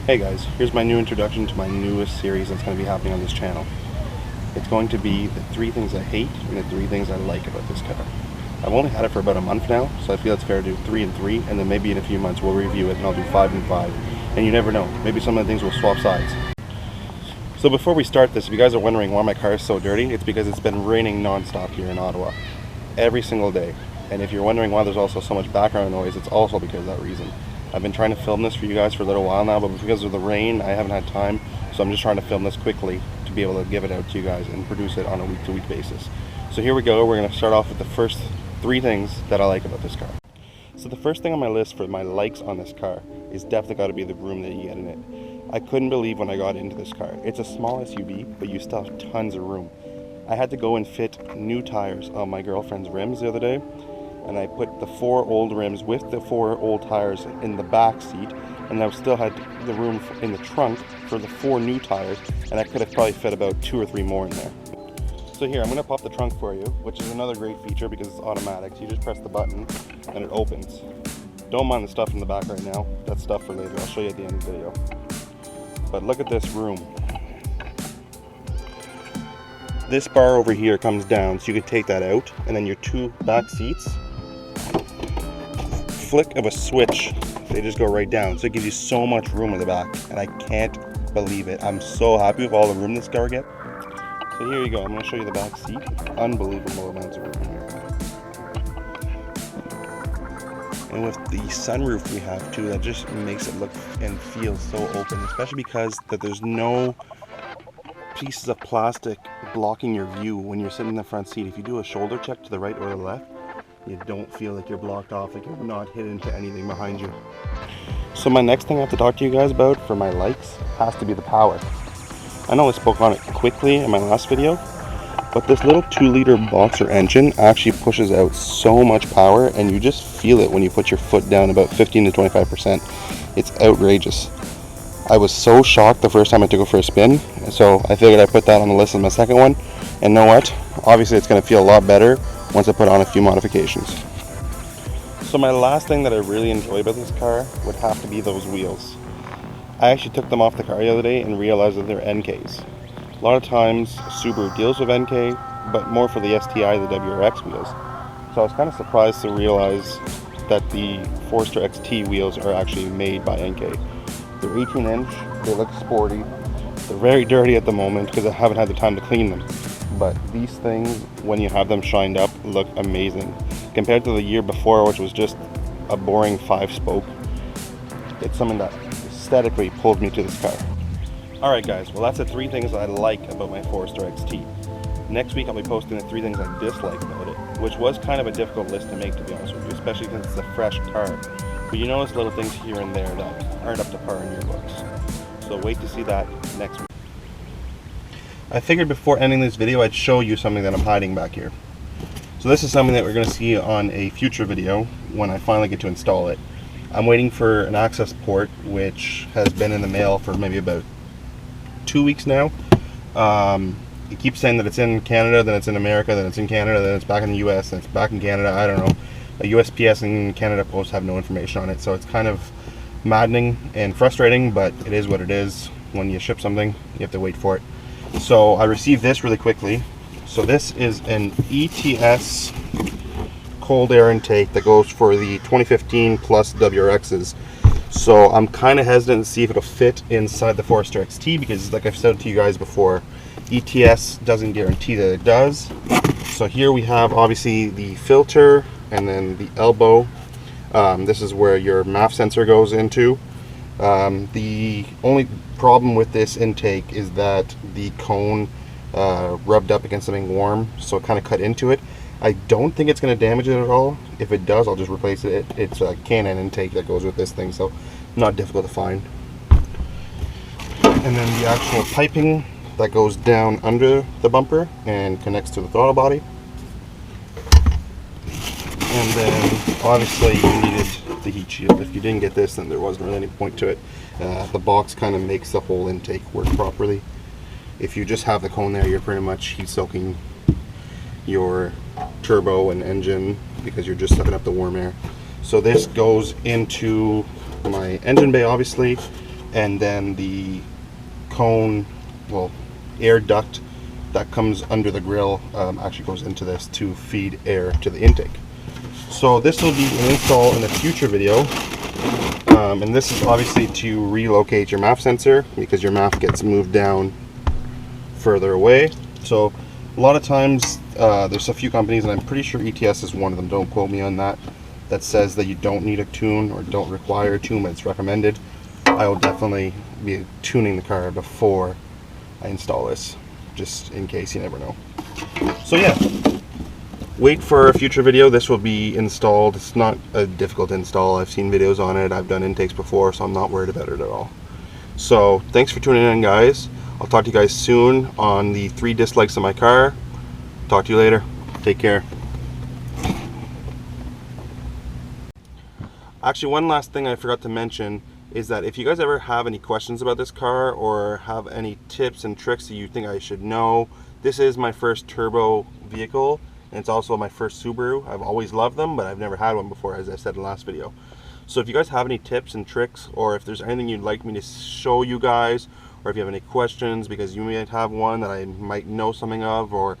Hey guys, here's my new introduction to my newest series that's going to be happening on this channel. It's going to be the 3 things I hate and the 3 things I like about this car. I've only had it for about a month now, so I feel it's fair to do 3 and 3, and then maybe in a few months we'll review it and I'll do 5 and 5. And you never know, maybe some of the things will swap sides. So before we start this, if you guys are wondering why my car is so dirty, it's because it's been raining non-stop here in Ottawa. Every single day. And if you're wondering why there's also so much background noise, it's also because of that reason. I've been trying to film this for you guys for a little while now, but because of the rain, I haven't had time, so I'm just trying to film this quickly to be able to give it out to you guys and produce it on a week-to-week basis. So here we go, we're going to start off with the first 3 things that I like about this car. So the first thing on my list for my likes on this car is definitely got to be the room that you get in it. I couldn't believe when I got into this car. It's a small SUV, but you still have tons of room. I had to go and fit new tires on my girlfriend's rims the other day, and I put the 4 old rims with the 4 old tires in the back seat, and I still had the room in the trunk for the 4 new tires, and I could have probably fit about 2 or 3 more in there. So here, I'm going to pop the trunk for you, which is another great feature because it's automatic. So you just press the button and it opens. Don't mind the stuff in the back right now. That's stuff for later. I'll show you at the end of the video. But look at this room. This bar over here comes down, so you can take that out, and then your 2 back seats, flick of a switch, they just go right down. So it gives you so much room in the back, and I can't believe it. I'm so happy with all the room this car gets. So here you go, I'm going to show you the back seat. Unbelievable amounts of room here. And with the sunroof we have too, that just makes it look and feel so open, especially because that there's no pieces of plastic blocking your view when you're sitting in the front seat. If you do a shoulder check to the right or the left, you don't feel like you're blocked off, like you're not hit into anything behind you. So my next thing I have to talk to you guys about for my likes has to be the power. I know I spoke on it quickly in my last video, but this little 2-liter boxer engine actually pushes out so much power, and you just feel it when you put your foot down about 15 to 25%. It's outrageous. I was so shocked the first time I took it for a spin, so I figured I'd put that on the list as my second one. And know what? Obviously it's going to feel a lot better once I put on a few modifications. So my last thing that I really enjoy about this car would have to be those wheels. I actually took them off the car the other day and realized that they're NKs. A lot of times Subaru deals with NK, but more for the STI, the WRX wheels. So I was kind of surprised to realize that the Forester XT wheels are actually made by NK. They're 18-inch, they look sporty. They're very dirty at the moment because I haven't had the time to clean them. But these things, when you have them shined up, look amazing. Compared to the year before, which was just a boring 5-spoke, it's something that aesthetically pulled me to this car. Alright guys, well that's the 3 things I like about my Forester XT. Next week I'll be posting the 3 things I dislike about it, which was kind of a difficult list to make, to be honest with you, especially since it's a fresh car. But you notice little things here and there that aren't up to par in your books. So wait to see that next week. I figured before ending this video I'd show you something that I'm hiding back here. So this is something that we're going to see on a future video when I finally get to install it. I'm waiting for an access port, which has been in the mail for maybe about 2 weeks now. It keeps saying that it's in Canada, then it's in America, then it's in Canada, then it's back in the US, then it's back in Canada. I don't know. The USPS and Canada Post have no information on it, so it's kind of maddening and frustrating, but it is what it is. When you ship something, you have to wait for it. So I received this really quickly. So this is an ETS cold air intake that goes for the 2015 plus WRXs. So I'm kind of hesitant to see if it'll fit inside the Forester XT because, like I've said to you guys before, ETS doesn't guarantee that it does. So here we have obviously the filter and then the elbow. This is where your MAF sensor goes into. The only problem with this intake is that the cone rubbed up against something warm, so it kind of cut into it. I don't think it's going to damage it at all. If it does, I'll just replace it. It's a Canon intake that goes with this thing, so not difficult to find. And then the actual piping that goes down under the bumper and connects to the throttle body. And then obviously you needed the heat shield. If you didn't get this, then there wasn't really any point to it. The box kind of makes the whole intake work properly. If you just have the cone there, you're pretty much heat soaking your turbo and engine because you're just sucking up the warm air. So this goes into my engine bay, obviously, and then the cone, well, air duct that comes under the grill actually goes into this to feed air to the intake. So this will be an install in a future video, and this is obviously to relocate your MAF sensor because your MAF gets moved down further away. So a lot of times there's a few companies, and I'm pretty sure ETS is one of them, don't quote me on that, that says that you don't need a tune or don't require a tune, but it's recommended. I will definitely be tuning the car before I install this, just in case, you never know. So yeah, wait for a future video. This will be installed. It's not a difficult install. I've seen videos on it. I've done intakes before, so I'm not worried about it at all. So thanks for tuning in, guys. I'll talk to you guys soon on the 3 dislikes of my car. Talk to you later. Take care. Actually, one last thing I forgot to mention is that if you guys ever have any questions about this car or have any tips and tricks that you think I should know, this is my first turbo vehicle, and it's also my first Subaru. I've always loved them, but I've never had one before, as I said in the last video. So if you guys have any tips and tricks, or if there's anything you'd like me to show you guys, or if you have any questions because you might have one that I might know something of, or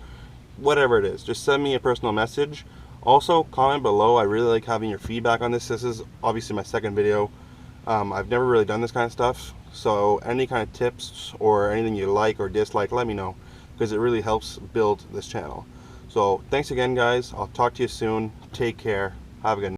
whatever it is, just send me a personal message. Also, comment below. I really like having your feedback on this. This is obviously my second video. I've never really done this kind of stuff, so any kind of tips or anything you like or dislike, let me know, because it really helps build this channel. So thanks again, guys. I'll talk to you soon. Take care. Have a good night.